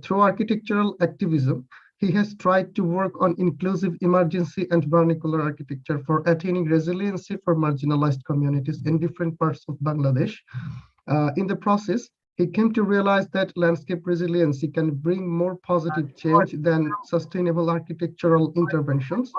Through architectural activism, he has tried to work on inclusive emergency and vernacular architecture for attaining resiliency for marginalized communities in different parts of Bangladesh. In the process, he came to realize that landscape resiliency can bring more positive change than sustainable architectural interventions.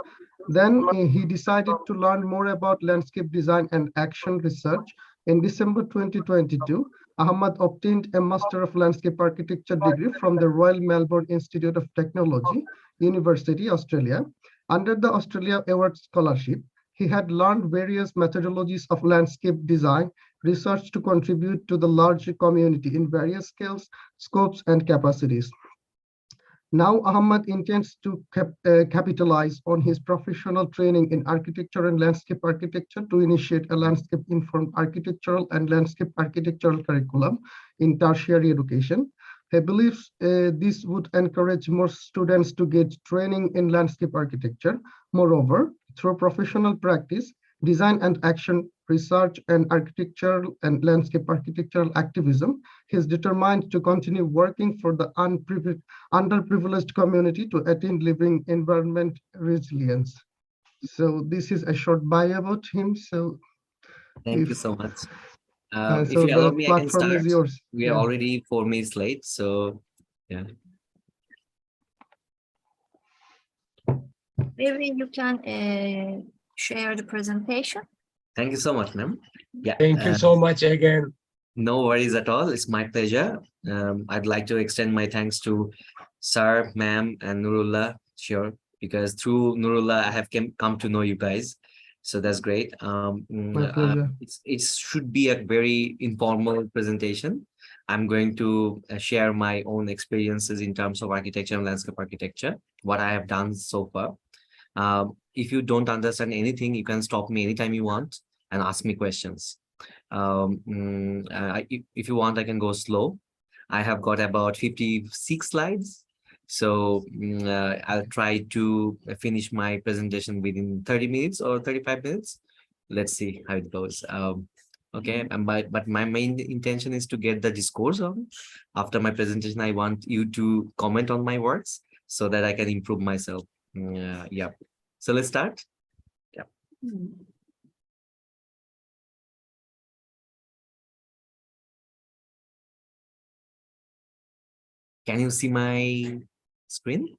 Then he decided to learn more about landscape design and action research. In December 2022, Ahmad obtained a Master of Landscape Architecture degree from the Royal Melbourne Institute of Technology, University, Australia. Under the Australia Award Scholarship, he had learned various methodologies of landscape design research to contribute to the larger community in various scales, scopes, and capacities. Now, Ahmad intends to capitalize on his professional training in architecture and landscape architecture to initiate a landscape-informed architectural and landscape architectural curriculum in tertiary education. He believes this would encourage more students to get training in landscape architecture. Moreover, through professional practice, design and action research and architectural and landscape architectural activism, he is determined to continue working for the underprivileged community to attain living environment resilience. So this is a short bio about him. So thank you so much. so if you allow me, I can start. Is yours. We are already 4 minutes late, so yeah. Maybe you can share the presentation. Thank you so much, ma'am. Yeah. Thank you so much again. No worries at all. It's my pleasure. I'd like to extend my thanks to Sir, ma'am, and Nurullah, sure, because through Nurullah, I have come to know you guys. So that's great. It should be a very informal presentation. I'm going to share my own experiences in terms of architecture and landscape architecture, what I have done so far. If you don't understand anything, you can stop me anytime you want and ask me questions. If you want, I can go slow. I have got about 56 slides. So I'll try to finish my presentation within 30 minutes or 35 minutes. Let's see how it goes. Okay, but my main intention is to get the discourse on. After my presentation, I want you to comment on my works so that I can improve myself. Yeah. So let's start. Yeah. Can you see my screen?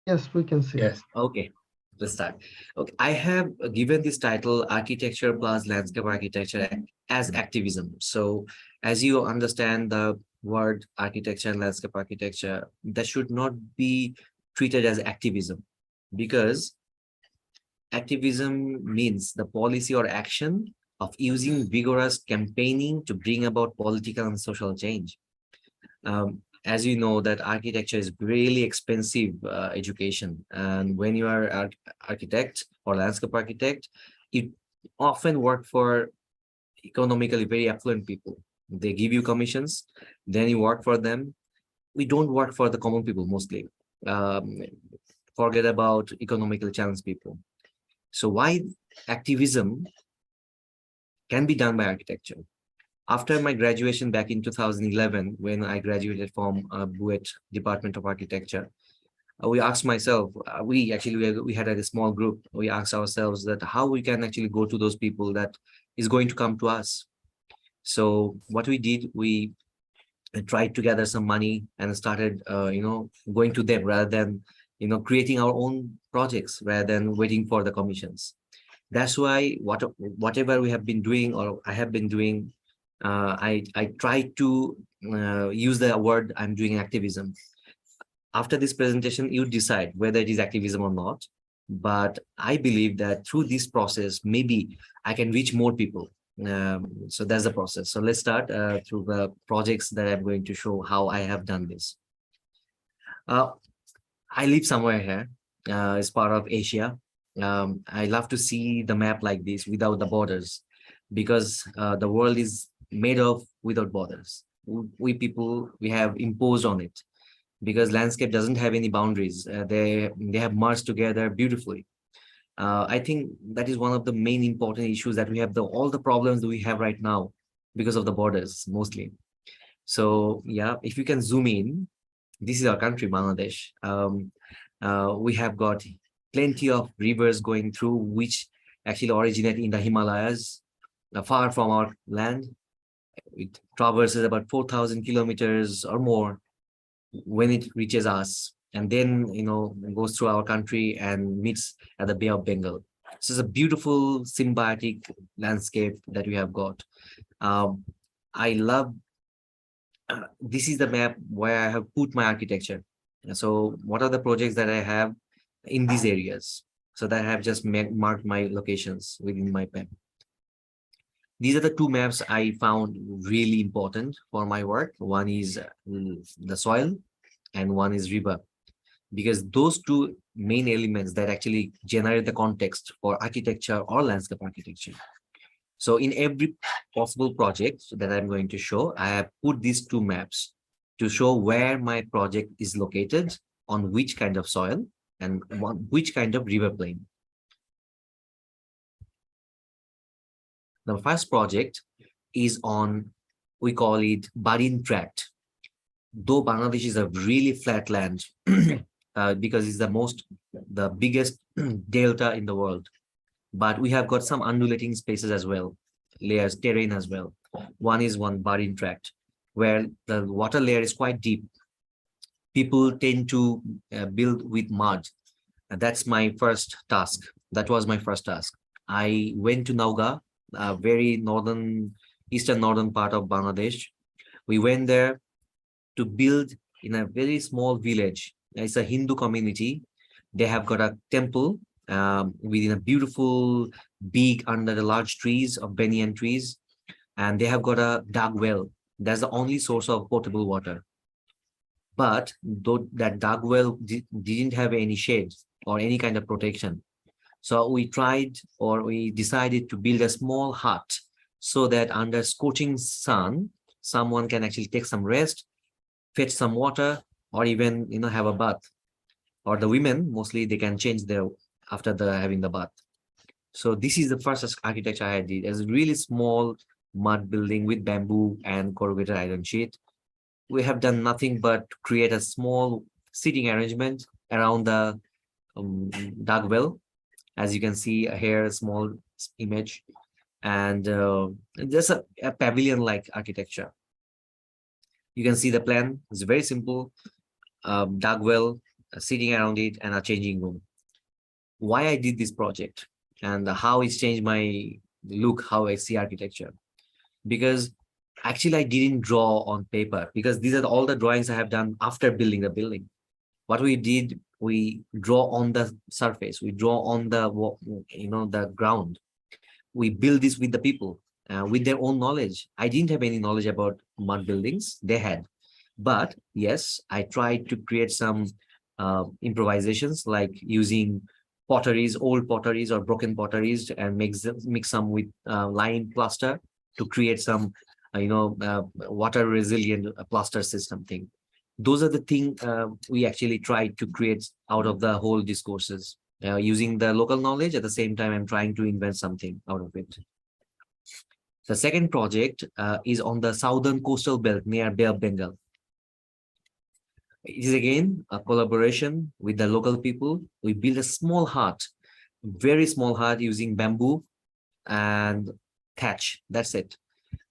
Yes, we can see. Yes. Okay, let's start. Okay, I have given this title Architecture plus Landscape Architecture as Activism. So as you understand the word architecture and landscape architecture, that should not be treated as activism, because activism means the policy or action of using vigorous campaigning to bring about political and social change. As you know, that architecture is really expensive education, and when you are an architect or landscape architect, you often work for economically very affluent people. They give you commissions, then you work for them. We don't work for the common people mostly. Forget about economically challenged people. So why activism can be done by architecture? After my graduation back in 2011, when I graduated from BUET Department of Architecture, we asked myself, we had a small group. We asked ourselves that how we can actually go to those people that is going to come to us. So what we did, we tried to gather some money and started, going to them rather than, creating our own projects rather than waiting for the commissions. That's why whatever we have been doing, or I have been doing, I try to use the word I'm doing activism. After this presentation, you decide whether it is activism or not. But I believe that through this process, maybe I can reach more people. So that's the process. So let's start through the projects that I'm going to show how I have done this. I live somewhere here as part of Asia. I love to see the map like this without the borders, because the world is made of without borders. We people, we have imposed on it, because landscape doesn't have any boundaries. They have merged together beautifully. I think that is one of the main important issues that we have, all the problems that we have right now because of the borders mostly. So yeah, if you can zoom in, this is our country, Bangladesh. We have got plenty of rivers going through, which actually originate in the Himalayas, far from our land. It traverses about 4,000 kilometers or more when it reaches us, and then goes through our country and meets at the Bay of Bengal. So it's a beautiful symbiotic landscape that we have got. I love this is the map where I have put my architecture. So what are the projects that I have in these areas? So that I have just marked my locations within my map. These are the two maps I found really important for my work. One is the soil and one is river, because those two main elements that actually generate the context for architecture or landscape architecture. So in every possible project that I'm going to show, I have put these two maps to show where my project is located, on which kind of soil and which kind of river plain. The first project is on, we call it Barin Tract. Though Bangladesh is a really flat land, because it's the biggest delta in the world, but we have got some undulating spaces as well, layers, terrain as well. One is Barin Tract, where the water layer is quite deep. People tend to build with mud. And that's my first task. That was my first task. I went to Nauga, a very eastern northern part of Bangladesh. We went there to build in a very small village. It's a Hindu community. They have got a temple within a beautiful, big, under the large trees of banyan trees. And they have got a dug well. That's the only source of potable water. But though that dug well didn't have any shade or any kind of protection. So we decided to build a small hut so that under scorching sun, someone can actually take some rest, fetch some water, or even have a bath. Or the women, mostly, they can change after having the bath. So this is the first architecture I did. It's a really small mud building with bamboo and corrugated iron sheet. We have done nothing but create a small seating arrangement around the dug well. As you can see here, a small image, and just a pavilion-like architecture. You can see the plan. It's very simple. Dug well, sitting around it, and a changing room. Why I did this project and how it's changed my look, how I see architecture. Because actually I didn't draw on paper, because these are all the drawings I have done after building the building. What we did, we draw on the surface, we draw on the ground. We build this with the people, with their own knowledge. I didn't have any knowledge about mud buildings, they had. But yes, I tried to create some improvisations, like using old potteries or broken potteries, and mix some with lime plaster to create some water resilient plaster system thing. Those are the things we actually tried to create out of the whole discourses, using the local knowledge. At the same time, I'm trying to invent something out of it. The second project is on the southern coastal belt near Bay of Bengal. It is again a collaboration with the local people. We built a small hut, very small hut, using bamboo and thatch. That's it.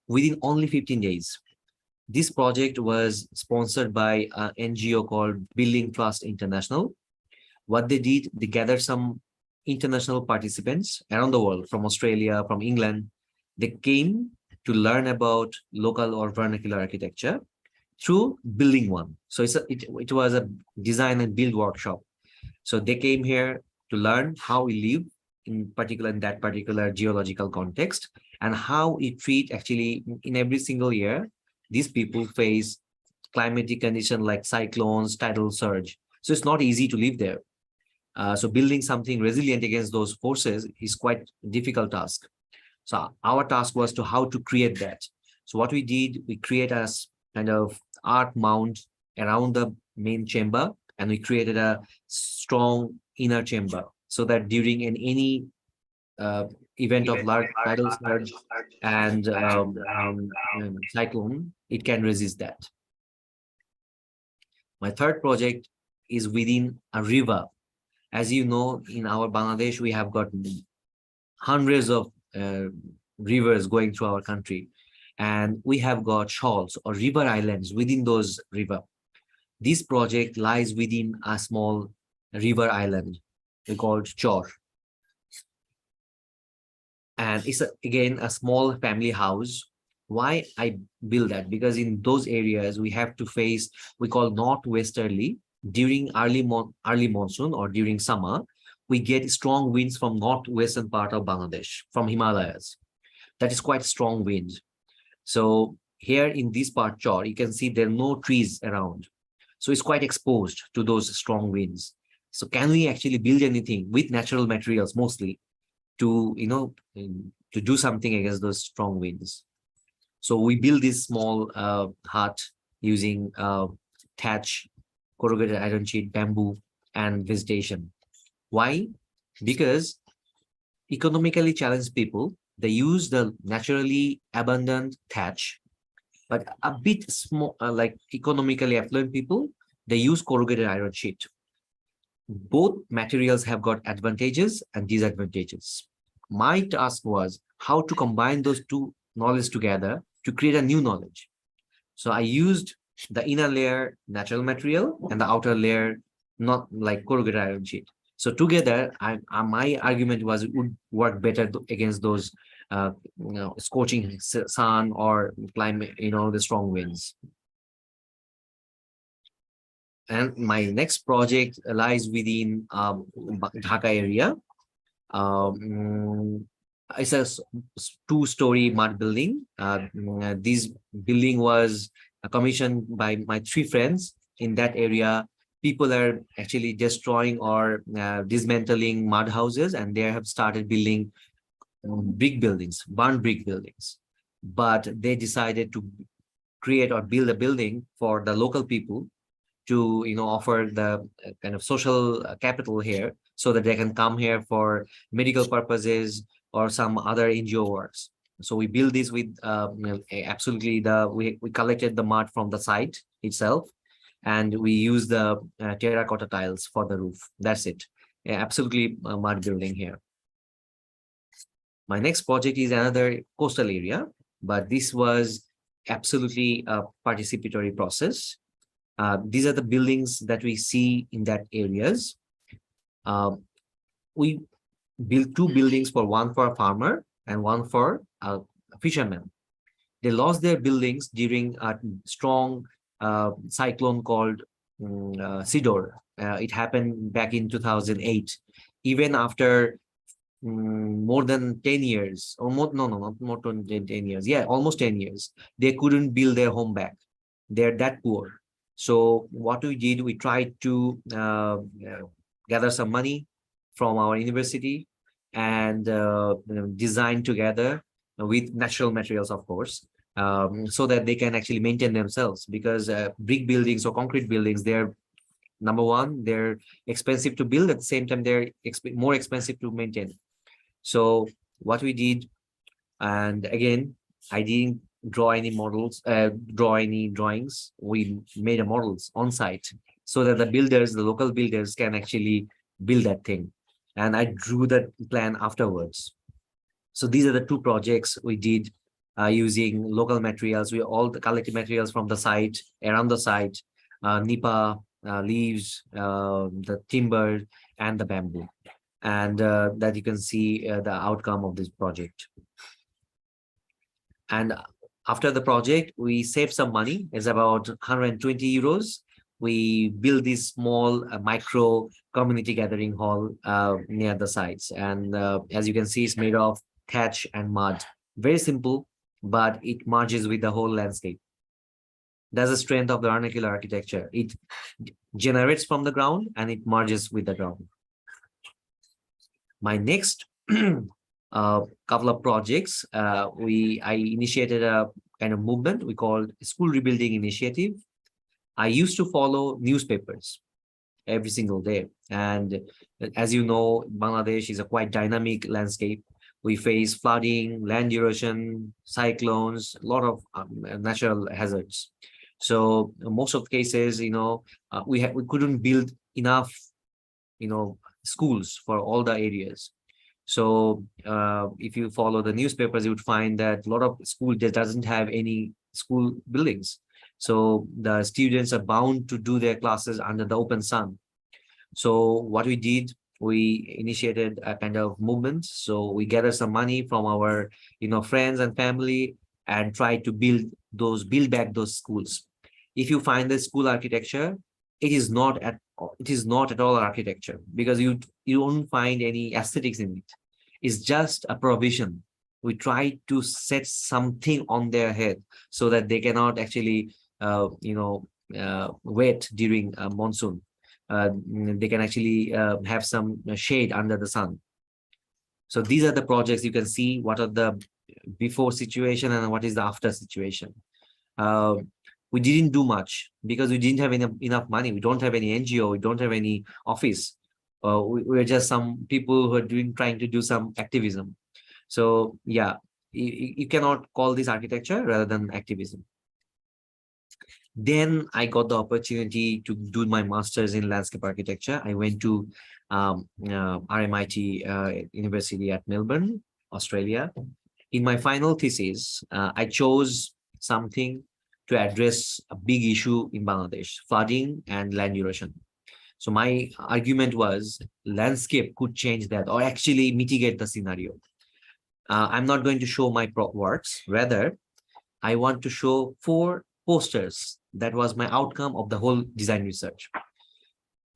Within only 15 days. This project was sponsored by an NGO called Building Trust International. What they did, they gathered some international participants around the world, from Australia, from England. They came to learn about local or vernacular architecture through building one. So it was a design and build workshop. So they came here to learn how we live in that particular geological context, and how we treat, actually, in every single year, these people face climatic conditions like cyclones, tidal surge. So it's not easy to live there. So building something resilient against those forces is quite a difficult task. So our task was how to create that. So what we did, we create a kind of art mount around the main chamber, and we created a strong inner chamber, so that during any event of large tidal surge and cyclone, it can resist that. My third project is within a river. As you know, in our Bangladesh, we have got hundreds of rivers going through our country, and we have got shoals or river islands within those river. This project lies within a small river island we called Chor. And it's again a small family house. Why I build that? Because in those areas we have to face, we call northwesterly. During early monsoon or during summer, we get strong winds from northwestern part of Bangladesh, from Himalayas. That is quite strong wind. So here in this part, Chor, you can see there are no trees around. So it's quite exposed to those strong winds. So can we actually build anything with natural materials mostly to, to do something against those strong winds? So we build this small hut using thatch, corrugated iron sheet, bamboo, and vegetation. Why? Because economically challenged people, they use the naturally abundant thatch, but a bit small, like economically affluent people, they use corrugated iron sheet. Both materials have got advantages and disadvantages. My task was how to combine those two knowledge together to create a new knowledge. So I used the inner layer natural material and the outer layer not like corrugated iron sheet. So together, my argument was it would work better against those scorching sun or climate, the strong winds. And my next project lies within Dhaka area. It's a two-story mud building. This building was commissioned by my three friends in that area. People are actually destroying or dismantling mud houses, and they have started building brick buildings, burnt brick buildings. But they decided to create or build a building for the local people to offer the kind of social capital here, so that they can come here for medical purposes or some other NGO works. So we build this with absolutely we collected the mud from the site itself, and we use the terracotta tiles for the roof. That's it. Absolutely mud building here. My next project is another coastal area, but this was absolutely a participatory process. These are the buildings that we see in that areas. We built two buildings, one for a farmer and one for a fisherman. They lost their buildings during a strong cyclone called Sidor. It happened back in 2008. Even after more than 10 years, or more, no, not more than 10 years. Yeah, almost 10 years. They couldn't build their home back. They're that poor. So what we did, we tried to gather some money from our university and design together with natural materials, of course, so that they can actually maintain themselves. Because brick buildings or concrete buildings, they're number one, they're expensive to build. At the same time, they're more expensive to maintain. So what we did, and again, I didn't draw any models, draw any drawings. We made a models on site so that the builders, the local builders, can actually build that thing. And I drew that plan afterwards. So these are the two projects we did using local materials. We all the collected materials from the site, around the site, nipa, leaves, the timber, and the bamboo. And that you can see the outcome of this project. And after the project, we saved some money. It's about 120 euros. We built this small micro community gathering hall near the sites. And as you can see, it's made of thatch and mud. Very simple, but it merges with the whole landscape. That's the strength of the vernacular architecture. It generates from the ground and it merges with the ground. My next couple of projects, I initiated a kind of movement we called School Rebuilding Initiative. I used to follow newspapers every single day. And as you know, Bangladesh is a quite dynamic landscape. We face flooding, land erosion, cyclones, a lot of natural hazards. So most of the cases, we couldn't build enough, schools for all the areas. So if you follow the newspapers, you would find that a lot of school just doesn't have any school buildings. So the students are bound to do their classes under the open sun. So what we did, we initiated a kind of movement. So we gathered some money from our, friends and family and tried to build back those schools. If you find the school architecture, it is not at all architecture, because you won't find any aesthetics in it. It's just a provision. We try to set something on their head so that they cannot actually, wet during monsoon. They can actually have some shade under the sun. So these are the projects. You can see what are the before situation and what is the after situation. We didn't do much because we didn't have enough money. We don't have any NGO. We don't have any office. We're just some people who are trying to do some activism. So yeah, you cannot call this architecture rather than activism. Then I got the opportunity to do my master's in landscape architecture. I went to RMIT University at Melbourne, Australia. In my final thesis, I chose something to address a big issue in Bangladesh: flooding and land erosion. So my argument was landscape could change that, or actually mitigate the scenario. I'm not going to show my works. Rather, I want to show 4 posters. That was my outcome of the whole design research.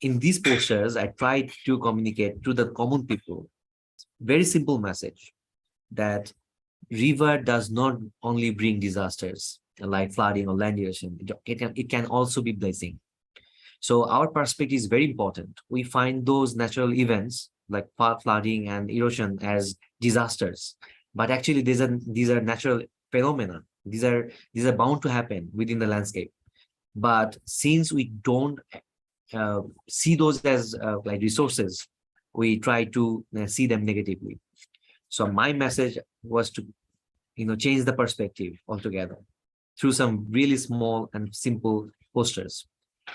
In these posters, I tried to communicate to the common people very simple message that river does not only bring disasters like flooding or land erosion. It can also be blessing. So our perspective is very important. We find those natural events like flooding and erosion as disasters, but actually these are natural phenomena. These are bound to happen within the landscape. But since we don't see those as like resources, we try to see them negatively. So my message was to change the perspective altogether through some really small and simple posters.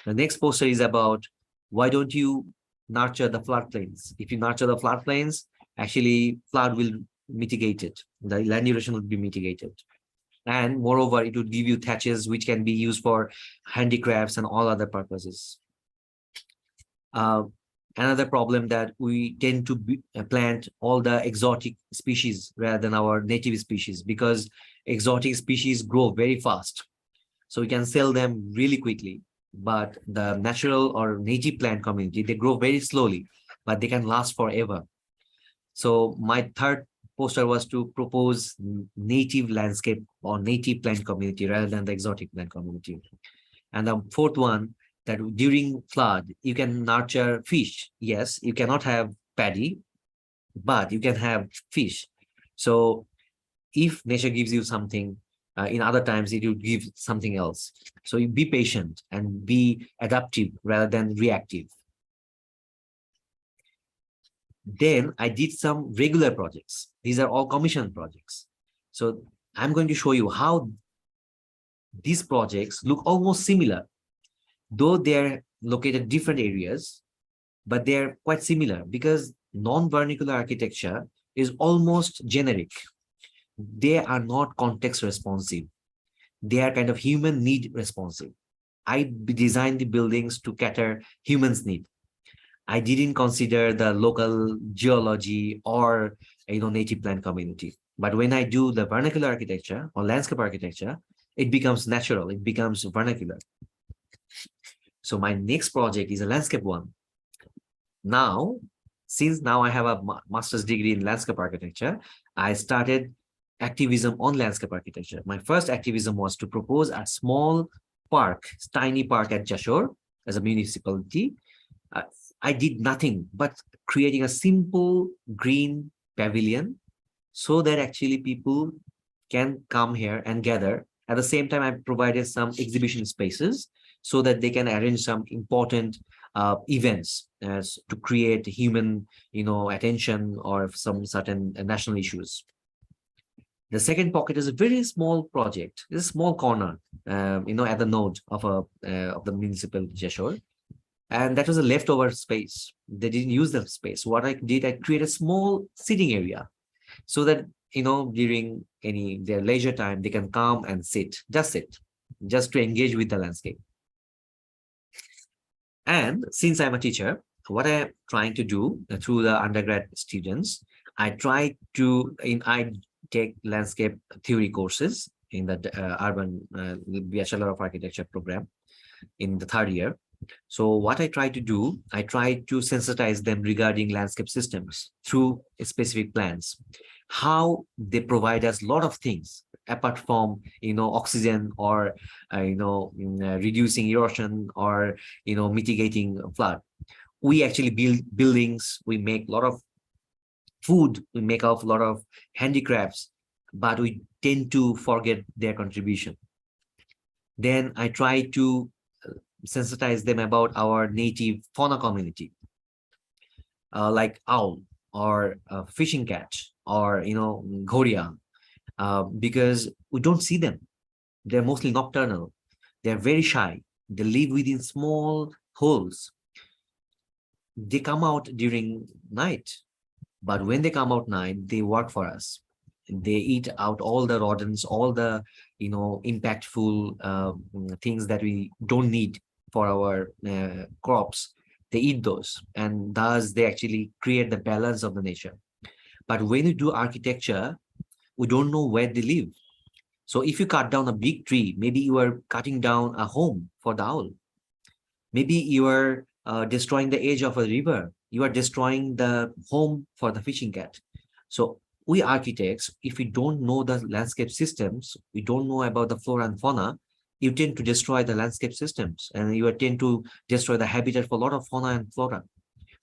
The next poster is about why don't you nurture the floodplains? If you nurture the floodplains, actually flood will mitigate it. The land erosion will be mitigated. And moreover, it would give you thatches which can be used for handicrafts and all other purposes. Another problem that we tend to plant all the exotic species rather than our native species, because exotic species grow very fast. So we can sell them really quickly. But the natural or native plant community, they grow very slowly, but they can last forever. So my third poster was to propose native landscape or native plant community rather than the exotic plant community. And the fourth one, that during flood, you can nurture fish. Yes, you cannot have paddy, but you can have fish. So if nature gives you something, in other times it will give something else. So you be patient and be adaptive rather than reactive. Then I did some regular projects. These are all commission projects. So I'm going to show you how these projects look almost similar, though they're located different areas, but they're quite similar because non-vernacular architecture is almost generic. They are not context responsive. They are kind of human need responsive. I designed the buildings to cater humans' need. I didn't consider the local geology or native plant community. But when I do the vernacular architecture or landscape architecture, it becomes natural. It becomes vernacular. So my next project is a landscape one. Now, since now I have a master's degree in landscape architecture, I started activism on landscape architecture. My first activism was to propose a small park, tiny park at Jashore as a municipality. I did nothing but creating a simple green pavilion so that actually people can come here and gather. At the same time, I provided some exhibition spaces so that they can arrange some important events as to create human, attention or some certain national issues. The second pocket is a very small project. It's a small corner, at the node of the municipal gesture. And that was a leftover space. They didn't use the space. What I did, I created a small sitting area so that, during their leisure time, they can come and sit, just to engage with the landscape. And since I'm a teacher, what I'm trying to do through the undergrad students, I take landscape theory courses in the urban Bachelor of Architecture program in the third year. So what I try to do, I try to sensitize them regarding landscape systems through specific plans, how they provide us a lot of things apart from, oxygen or, reducing erosion or, mitigating flood. We actually build buildings, we make a lot of food, we make a lot of handicrafts, but we tend to forget their contribution. Then I try to sensitize them about our native fauna community, like owl or fishing cat or, ghoria, because we don't see them. They're mostly nocturnal. They're very shy. They live within small holes. They come out during night, but when they come out night, they work for us. They eat out all the rodents, all the, impactful things that we don't need for our crops. They eat those, and thus they actually create the balance of the nature. But when you do architecture, we don't know where they live. So if you cut down a big tree, maybe you are cutting down a home for the owl. Maybe you are destroying the edge of a river. You are destroying the home for the fishing cat. So we architects, if we don't know the landscape systems, we don't know about the flora and fauna, you tend to destroy the landscape systems, and you tend to destroy the habitat for a lot of fauna and flora.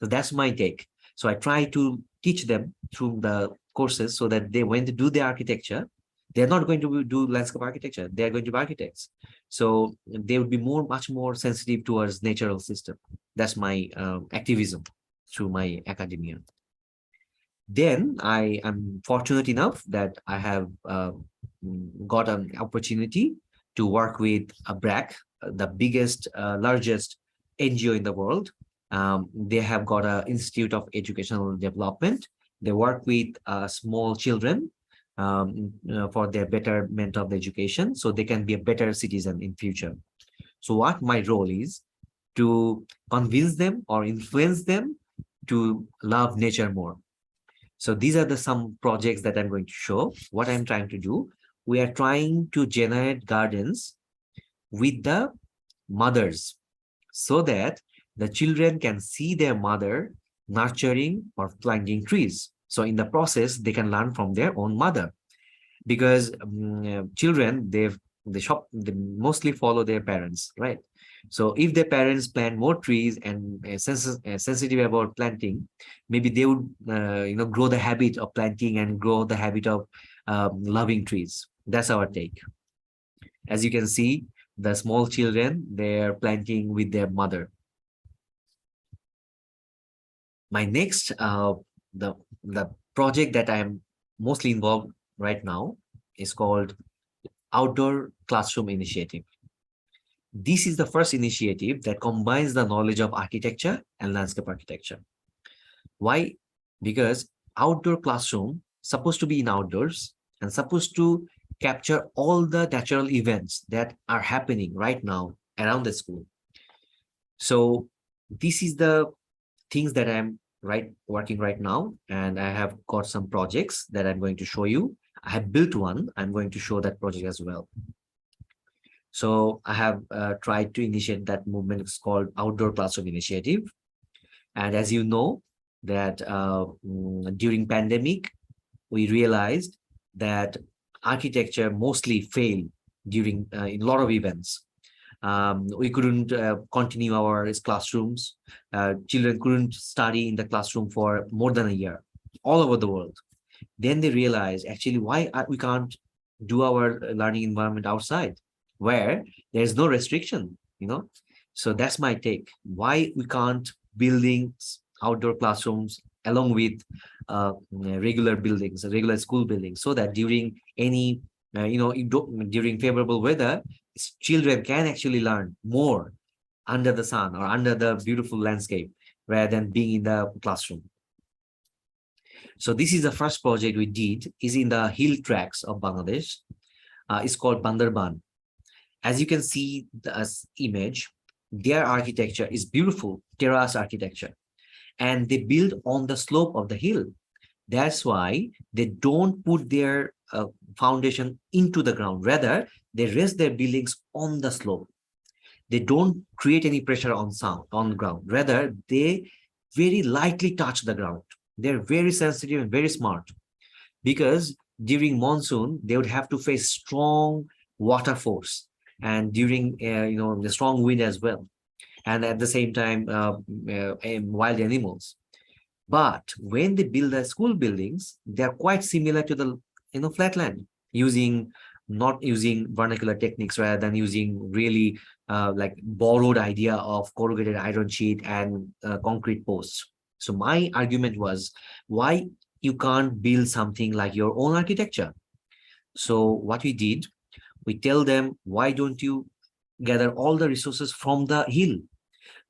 So that's my take. So I try to teach them through the courses so that when they do their architecture, they're not going to do landscape architecture. They're going to be architects. So they would be much more sensitive towards natural system. That's my activism through my academia. Then I am fortunate enough that I have got an opportunity to work with a BRAC, the biggest, largest NGO in the world. They have got an Institute of Educational Development. They work with small children for their betterment of the education, so they can be a better citizen in future. So what my role is to convince them or influence them to love nature more. So these are some projects that I'm going to show. What I'm trying to do, we are trying to generate gardens with the mothers so that the children can see their mother nurturing or planting trees. So in the process, they can learn from their own mother, because children, they mostly follow their parents, right? So if their parents plant more trees and sensitive about planting, maybe they would grow the habit of planting and grow the habit of loving trees. That's our take. As you can see, the small children, they're planting with their mother. My next the project that I am mostly involved right now is called Outdoor Classroom Initiative. This is the first initiative that combines the knowledge of architecture and landscape architecture. Why? Because outdoor classroom supposed to be in outdoors and supposed to capture all the natural events that are happening right now around the school. So this is the things that I'm working right now, and I have got some projects that I'm going to show you. I have built one. I'm going to show that project as well. So I have tried to initiate that movement. It's called Outdoor Classroom Initiative. And as you know, that during pandemic, we realized that architecture mostly failed during in a lot of events. We couldn't continue our classrooms. Children couldn't study in the classroom for more than a year, all over the world. Then they realized, actually, why we can't do our learning environment outside, where there's no restriction, So that's my take. Why we can't building outdoor classrooms along with regular buildings, regular school buildings, so that during any during favorable weather, children can actually learn more under the sun or under the beautiful landscape rather than being in the classroom. So this is the first project we did, is in the hill tracks of Bangladesh. It's called Bandarban. As you can see this image, their architecture is beautiful, terrace architecture, and they build on the slope of the hill. That's why they don't put their foundation into the ground. Rather, they raise their buildings on the slope. They don't create any pressure on the ground. Rather, they very lightly touch the ground. They're very sensitive and very smart, because during monsoon, they would have to face strong water force, and during the strong wind as well, and at the same time wild animals. But when they build the school buildings, they're quite similar to the flatland, not using vernacular techniques, rather than using really like borrowed idea of corrugated iron sheet and concrete posts. So my argument was, why you can't build something like your own architecture? So what we did, we tell them, why don't you gather all the resources from the hill?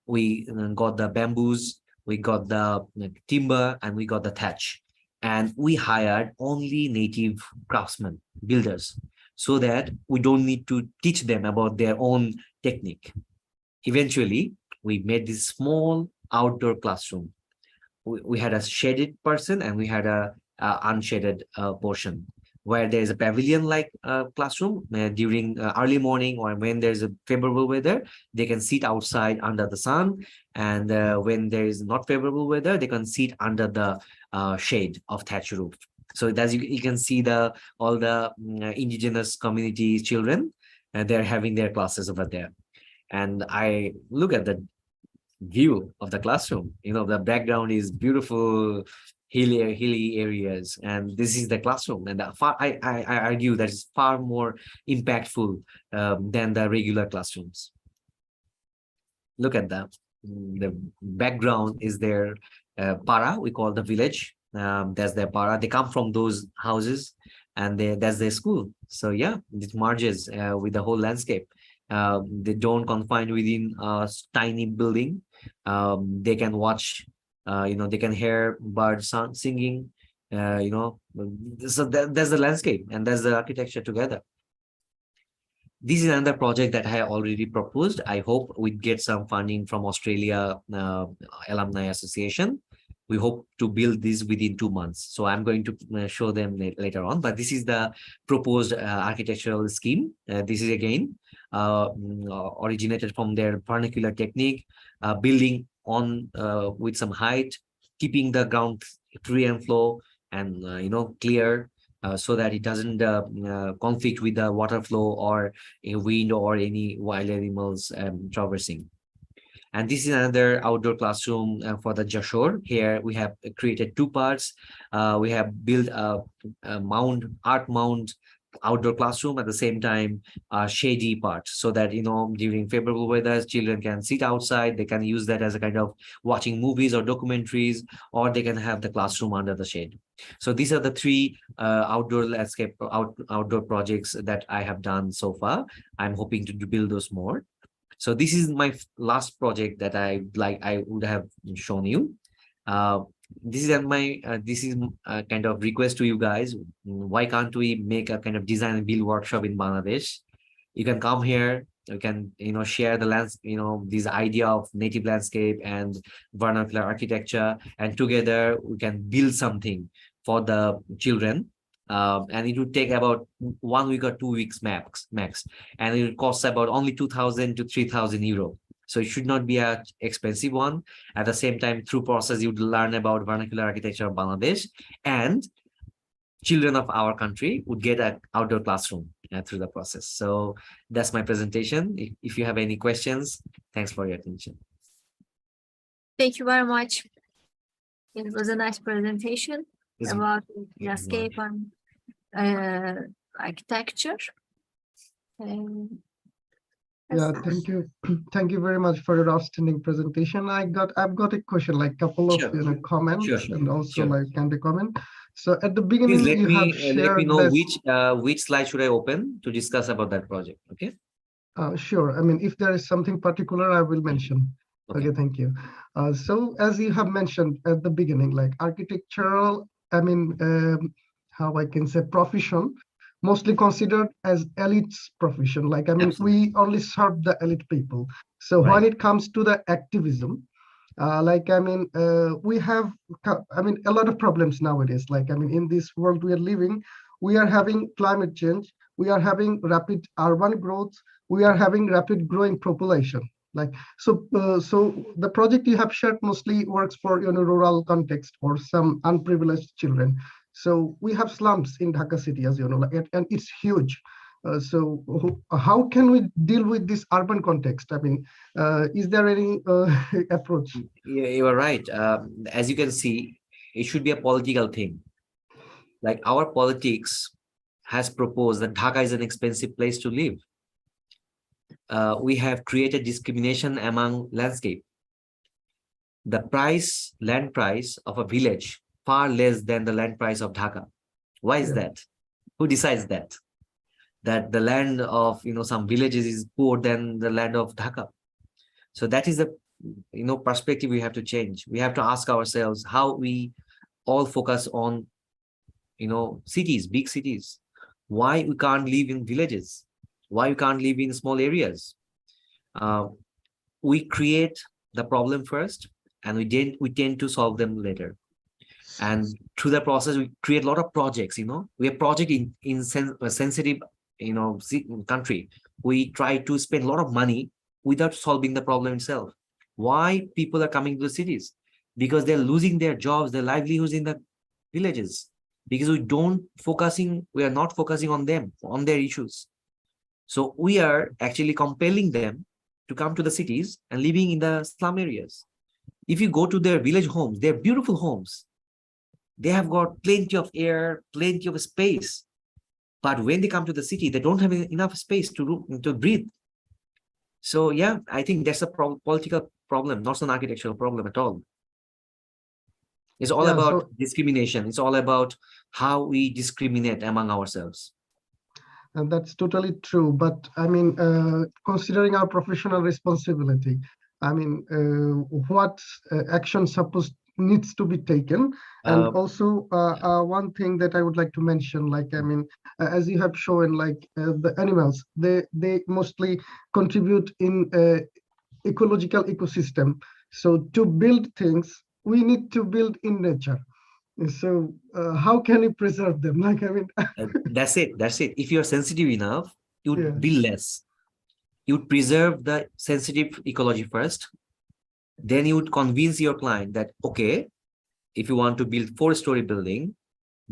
We got the bamboos, we got the timber, and we got the thatch. And we hired only native craftsmen, builders, so that we don't need to teach them about their own technique. Eventually, we made this small outdoor classroom. We had a shaded person and we had a unshaded portion, where there's a pavilion-like classroom during early morning, or when there's a favorable weather, they can sit outside under the sun. And when there is not favorable weather, they can sit under the shade of thatch roof. So as you can see, all the indigenous community children, they're having their classes over there. And I look at the view of the classroom. The background is beautiful hilly areas, and this is the classroom. And I argue that is far more impactful than the regular classrooms. Look at that. The background is their para, we call the village. That's their para. They come from those houses, and that's their school. So yeah, it merges with the whole landscape. They don't confine within a tiny building. They can watch, they can hear birds singing, so that's the landscape, and that's the architecture together. This is another project that I already proposed. I hope we get some funding from Australia Alumni Association. We hope to build this within 2 months. So I'm going to show them later on. But this is the proposed architectural scheme. This is again originated from their vernacular technique, building on with some height, keeping the ground free and flow and clear, so that it doesn't conflict with the water flow or a wind or any wild animals traversing. And this is another outdoor classroom for the Jashore. Here we have created 2 parts. We have built a art mound outdoor classroom, at the same time shady part, so that during favorable weather, children can sit outside. They can use that as a kind of watching movies or documentaries, or they can have the classroom under the shade. So these are the 3 outdoor landscape outdoor projects that I have done so far. I'm hoping to build those more. So this is my last project that I would have shown you. This is my kind of request to you guys. Why can't we make a kind of design and build workshop in Bangladesh? You can come here. You can share the this idea of native landscape and vernacular architecture, and together we can build something for the children. And it would take about 1 week or 2 weeks max, and it would cost about only 2,000 to 3,000 euro. So it should not be an expensive one. At the same time, through process, you would learn about vernacular architecture of Bangladesh, and children of our country would get an outdoor classroom through the process. So that's my presentation. If you have any questions, thanks for your attention. Thank you very much. It was a nice presentation about landscape and architecture. Yeah, thank you. Thank you very much for your outstanding presentation. I've got a question, like couple of Sure, sure, comments and also sure. like can comment. So at the Please beginning, you have let me shared know this. which slide should I open to discuss about that project. Okay. Sure. I mean, if there is something particular, I will mention. Okay. Okay, thank you. So as you have mentioned at the beginning, like architectural, I mean, how I can say profession, mostly considered as elites profession. Like, I mean, Absolutely. we only serve the elite people. So Right. when it comes to the activism, like, I mean, we have, I mean, a lot of problems nowadays. Like, I mean, in this world we are living, we are having climate change, we are having rapid urban growth, we are having rapid growing population. Like, so the project you have shared mostly works for rural context or some unprivileged children. So we have slums in Dhaka city, as you know, like, and it's huge. So how can we deal with this urban context? I mean, is there any approach? Yeah, you are right. As you can see, it should be a political thing. Like our politics has proposed that Dhaka is an expensive place to live. We have created discrimination among landscape. The land price of a village far less than the land price of Dhaka. Why is Yeah. that? Who decides that? That the land of some villages is poor than the land of Dhaka. So that is the perspective we have to change. We have to ask ourselves how we all focus on cities, big cities. Why we can't live in villages? Why we can't live in small areas? We create the problem first, and we tend to solve them later. And through the process, we create a lot of projects. We have project in a sensitive country. We try to spend a lot of money without solving the problem itself. Why people are coming to the cities? Because they're losing their jobs, their livelihoods in the villages. Because we are not focusing on them, on their issues. So we are actually compelling them to come to the cities and living in the slum areas. If you go to their village homes, they're beautiful homes. They have got plenty of air, plenty of space. But when they come to the city, they don't have enough space to breathe. So yeah, I think that's a political problem, not an architectural problem at all. It's all about discrimination. It's all about how we discriminate among ourselves. And that's totally true. But I mean, considering our professional responsibility, I mean, what action needs to be taken? And also, one thing that I would like to mention, like, I mean, as you have shown, like the animals, they mostly contribute in ecological ecosystem. So to build things, we need to build in nature. So how can you preserve them? Like, I mean, that's it. If you're sensitive enough, you would build less. You would preserve the sensitive ecology first. Then you would convince your client that, okay, if you want to build 4-story building,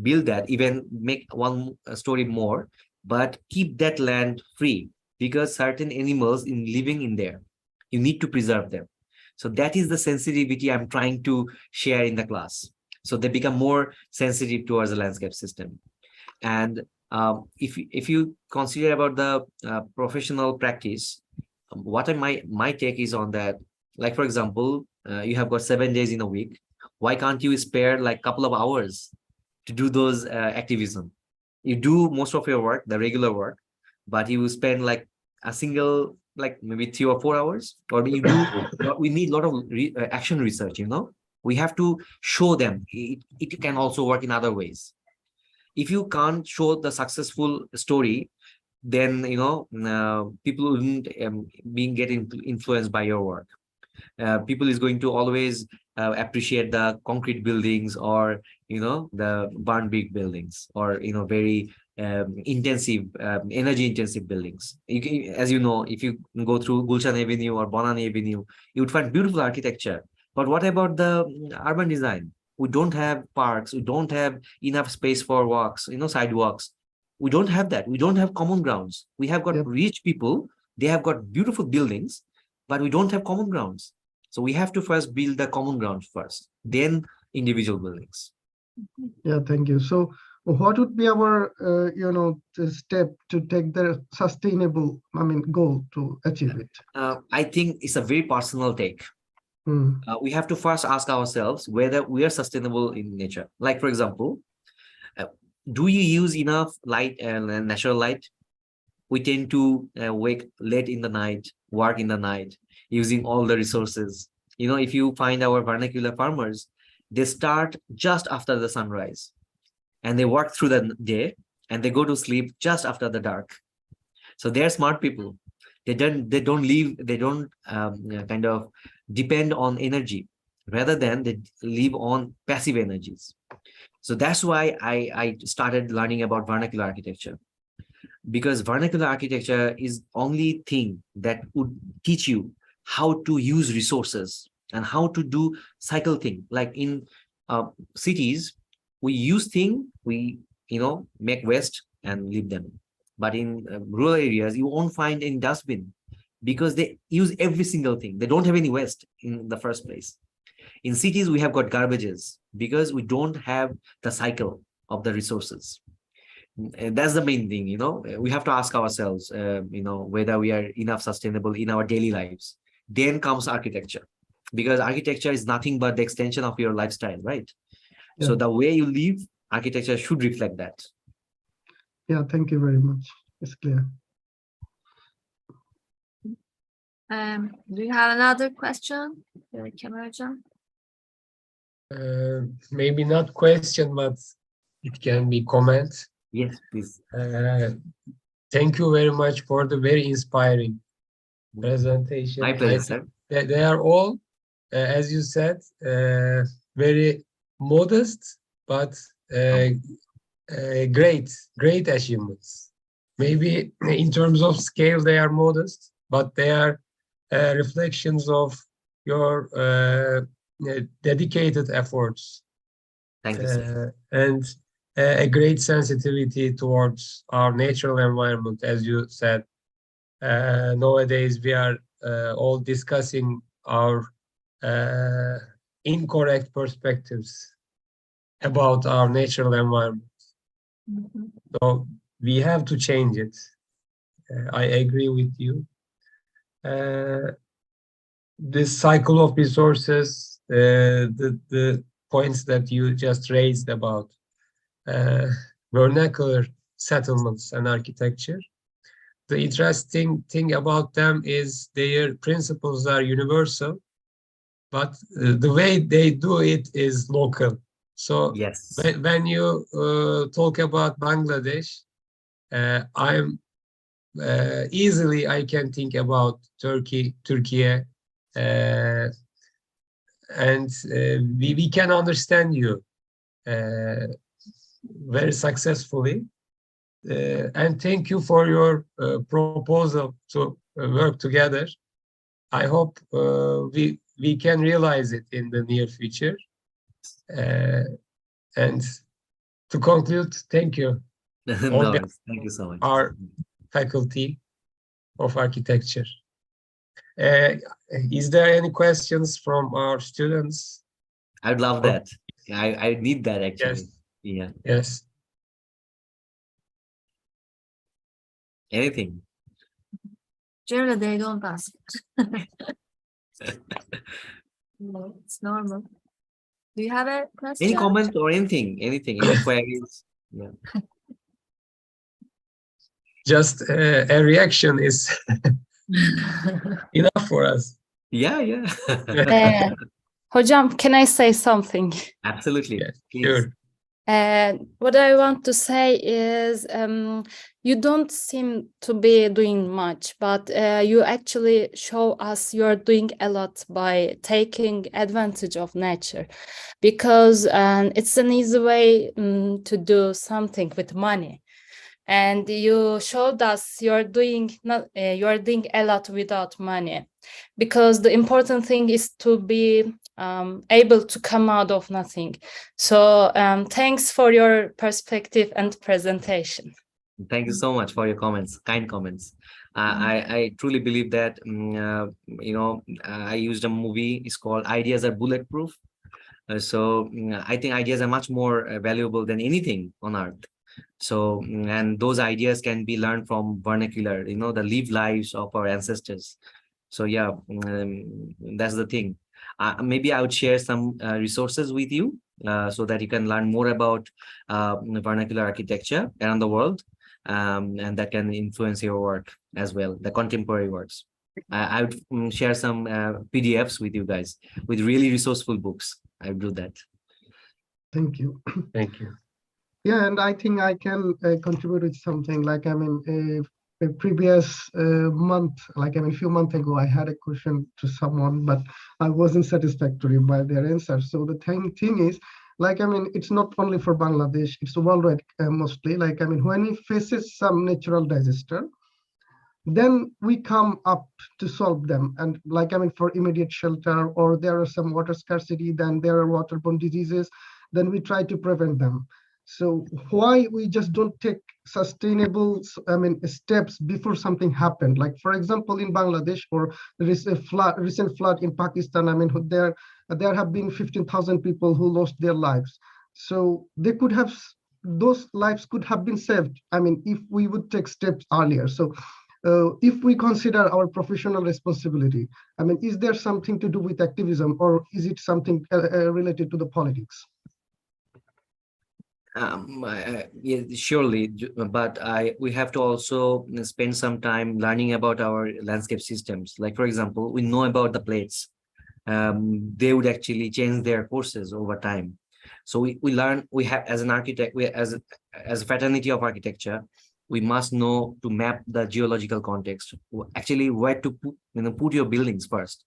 build that, even make 1 story more, but keep that land free, because certain animals living in there, you need to preserve them. So that is the sensitivity I'm trying to share in the class. So they become more sensitive towards the landscape system. And if you consider about the professional practice, what my take is on that, like for example, you have got 7 days in a week. Why can't you spare like a couple of hours to do those activism? You do most of your work, the regular work, but you spend like a single, like maybe 3 or 4 hours, or you do. We need a lot of action research. We have to show them it can also work in other ways. If you can't show the successful story, then people wouldn't get influenced by your work. People is going to always appreciate the concrete buildings, or the barn brick buildings, or very intensive, energy intensive buildings. As you know, if you go through Gulshan Avenue or Bonan Avenue, you would find beautiful architecture. But what about the urban design? We don't have parks. We don't have enough space for walks, sidewalks. We don't have that. We don't have common grounds. We have got rich people. They have got beautiful buildings, but we don't have common grounds. So we have to first build the common ground first, then individual buildings. Yeah, thank you. So what would be our, step to take the sustainable, goal to achieve it? I think it's a very personal take. Hmm. We have to first ask ourselves whether we are sustainable in nature. Like, for example, do you use enough light and natural light? We tend to wake late in the night, work in the night, using all the resources. If you find our vernacular farmers, they start just after the sunrise and they work through the day and they go to sleep just after the dark. So they're smart people. They don't kind of depend on energy, rather than they live on passive energies. So that's why I started learning about vernacular architecture, because vernacular architecture is only thing that would teach you how to use resources and how to do cycle thing. Like in cities, we use thing, we make waste and leave them. But in rural areas, you won't find any dustbin, because they use every single thing. They don't have any waste in the first place. In cities, we have got garbages because we don't have the cycle of the resources. And that's the main thing. We have to ask ourselves, whether we are enough sustainable in our daily lives. Then comes architecture, because architecture is nothing but the extension of your lifestyle, right? Yeah. So the way you live, architecture should reflect that. Yeah, thank you very much. It's clear. Do you have another question, Kemalcan? Maybe not question, but it can be comment. Yes, please. Thank you very much for the very inspiring presentation. My pleasure, sir. They are all, as you said, very modest, but great achievements. Maybe in terms of scale, they are modest, but they are reflections of your dedicated efforts. Thank you, sir. And a great sensitivity towards our natural environment, as you said. Nowadays, we are all discussing our incorrect perspectives about our natural environment. Mm-hmm. So we have to change it. I agree with you. This cycle of resources, the points that you just raised about vernacular settlements and architecture. The interesting thing about them is their principles are universal, but the way they do it is local. So yes, when you talk about Bangladesh, I'm easily I can think about Turkey, and we can understand you very successfully. And thank you for your proposal to work together. I hope we can realize it in the near future. And to conclude, thank you. No, thank you so much. Our faculty of architecture. Is there any questions from our students? I'd love that. I need that actually. Yes. Yeah. Yes. Anything. Generally, they don't ask. No, it's normal. Do you have a question? Any comment or anything? Anything? Any queries? Yeah. Just a reaction is enough for us. Yeah. Hocam, can I say something? Absolutely. Yes, Please. sure. What I want to say is you don't seem to be doing much, but you actually show us you're doing a lot by taking advantage of nature, because it's an easy way to do something with money. And you showed us you're doing a lot without money, because the important thing is to be able to come out of nothing. So thanks for your perspective and presentation. Thank you so much for your comments, kind comments. I truly believe that, I used a movie, it's called Ideas Are Bulletproof. I think ideas are much more valuable than anything on earth. So, and those ideas can be learned from vernacular, the lived lives of our ancestors. So yeah, that's the thing. Maybe I would share some resources with you so that you can learn more about vernacular architecture around the world, and that can influence your work as well, the contemporary works. I would share some PDFs with you guys with really resourceful books. I would do that. Thank you. Thank you. Yeah, and I think I can contribute with something. Like, I mean, a previous month, like, I mean, a few months ago, I had a question to someone, but I wasn't satisfactory by their answer. So the thing is, like, I mean, it's not only for Bangladesh, it's worldwide mostly. Like, I mean, when we faces some natural disaster, then we come up to solve them. And like, I mean, for immediate shelter, or there are some water scarcity, then there are waterborne diseases, then we try to prevent them. So why we just don't take sustainable, I mean, steps before something happened? Like, for example, in Bangladesh, or there is a recent flood in Pakistan. I mean, there have been 15,000 people who lost their lives. So they could have, those lives could have been saved, I mean, if we would take steps earlier. So if we consider our professional responsibility, I mean, is there something to do with activism, or is it something related to the politics? Yeah, surely, but we have to also spend some time learning about our landscape systems. Like, for example, we know about the plates. They would actually change their courses over time. So we learn, we have, as an architect, as a fraternity of architecture, we must know to map the geological context, actually where to put your buildings first.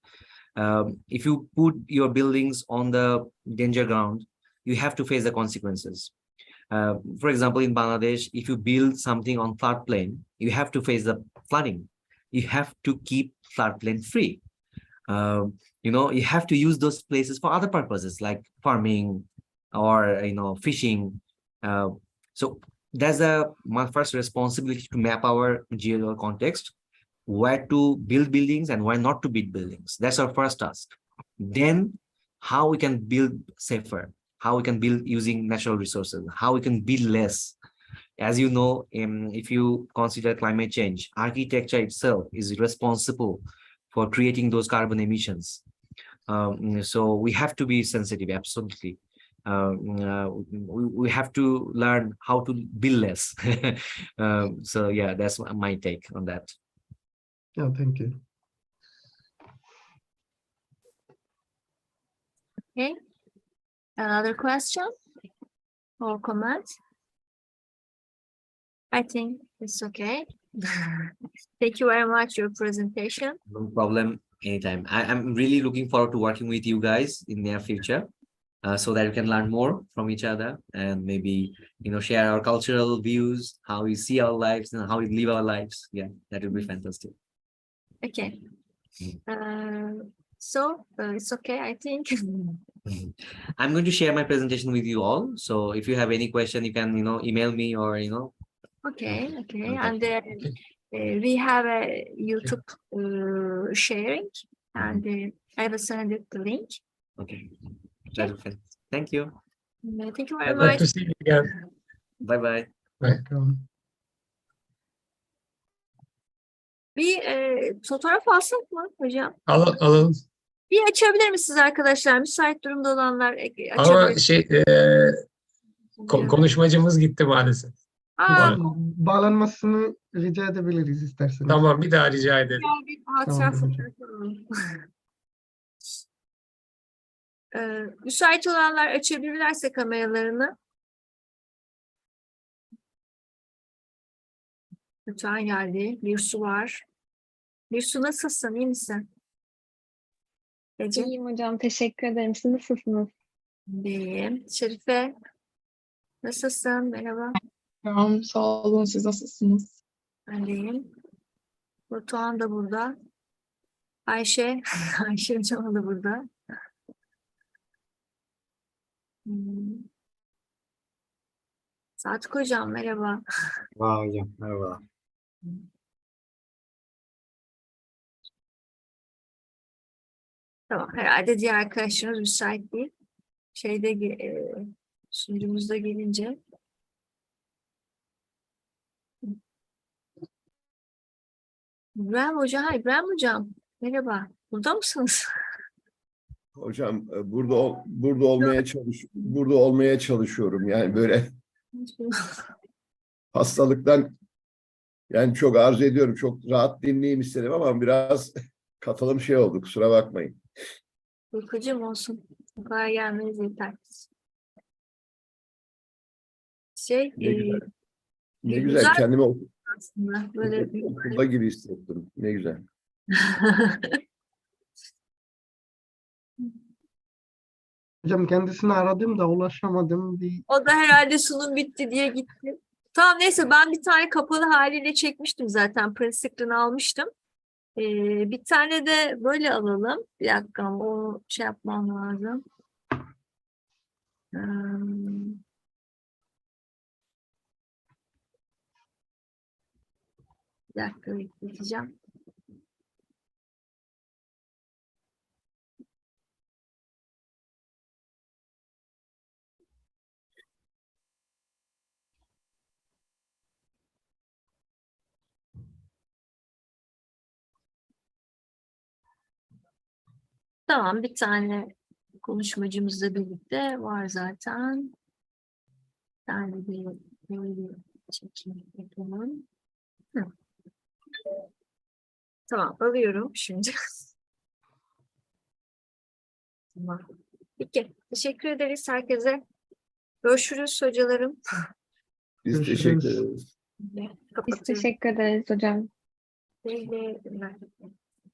If you put your buildings on the danger ground, you have to face the consequences. For example, in Bangladesh, if you build something on floodplain, you have to face the flooding. You have to keep floodplain free. You have to use those places for other purposes like farming or fishing. So that's my first responsibility, to map our geological context, where to build buildings and where not to build buildings. That's our first task. Then how we can build safer, how we can build using natural resources, how we can build less. As you know, if you consider climate change, architecture itself is responsible for creating those carbon emissions. So we have to be sensitive, absolutely. We have to learn how to build less. So yeah, that's my take on that. Yeah, thank you. Okay. Another question or comment? I think it's okay. Thank you very much for your presentation. No problem, anytime. I'm really looking forward to working with you guys in the near future, so that we can learn more from each other and maybe share our cultural views, how we see our lives and how we live our lives. Yeah, that would be fantastic. Okay. So it's okay, I think. I'm going to share my presentation with you all. So if you have any question, you can email me or Okay. And we have a YouTube sharing, and I will send you the link. Okay. Thank you. Thank you very I'd like much. to see you again. Bye-bye. Welcome. Bir fotoğraf alsak mı hocam? Alalım. Bir açabilir misiniz arkadaşlar? Müsait durumda olanlar Ama açabilir. konuşmacımız gitti maalesef. Aa, Bağlanmasını rica edebiliriz isterseniz. Tamam, bir daha rica ederim. bir hatıra Tamam, fotoğrafı alalım. Müsait olanlar açabilirlerse kameralarını. Lütfen geldi. Bir su var. Bir su, nasılsın? İyi misin? Ece? İyiyim hocam, teşekkür ederim. Siz nasılsınız? İyiyim. Şerife? Nasılsın? Merhaba. Tamam, sağ olun. Siz nasılsınız? Ben de iyiyim. Batuhan da burada. Ayşe. Ayşe hocam da burada. Sadık hocam merhaba. Wow, hocam. Merhaba. Tamam, herhalde diğer arkadaşlarımız müsait değil. sunucumuzda gelince. İbrahim Hocam, merhaba. Burada mısınız? Hocam burada olmaya çalışıyorum. Yani böyle hastalıktan yani çok arzu ediyorum. Çok rahat dinleyeyim istedim ama biraz kafalım şey oldu. Kusura bakmayın. Uykucum olsun. Bu kadar gelmeniz yeter. Ne güzel. Ne güzel güzel. Kendimi aslında. Böyle okulda gibi hissettim. Ne güzel. Hocam kendisini aradım da ulaşamadım. O da herhalde sunum bitti diye gitti. Tamam neyse ben bir tane kapalı haliyle çekmiştim zaten. Print screen almıştım. Bir tane de böyle alalım. Bir dakika ama o şey yapmam lazım. Bir dakika bekleyeceğim. Tamam, bir tane konuşmacımızla birlikte var zaten. Bir tane de böyle çekim yapalım. Tamam, alıyorum şimdi. Tamam. Peki, teşekkür ederiz herkese. Görüşürüz hocalarım. Biz Görüşürüz. teşekkür ederiz. Biz Kapatıyorum. teşekkür ederiz hocam. Güle güle.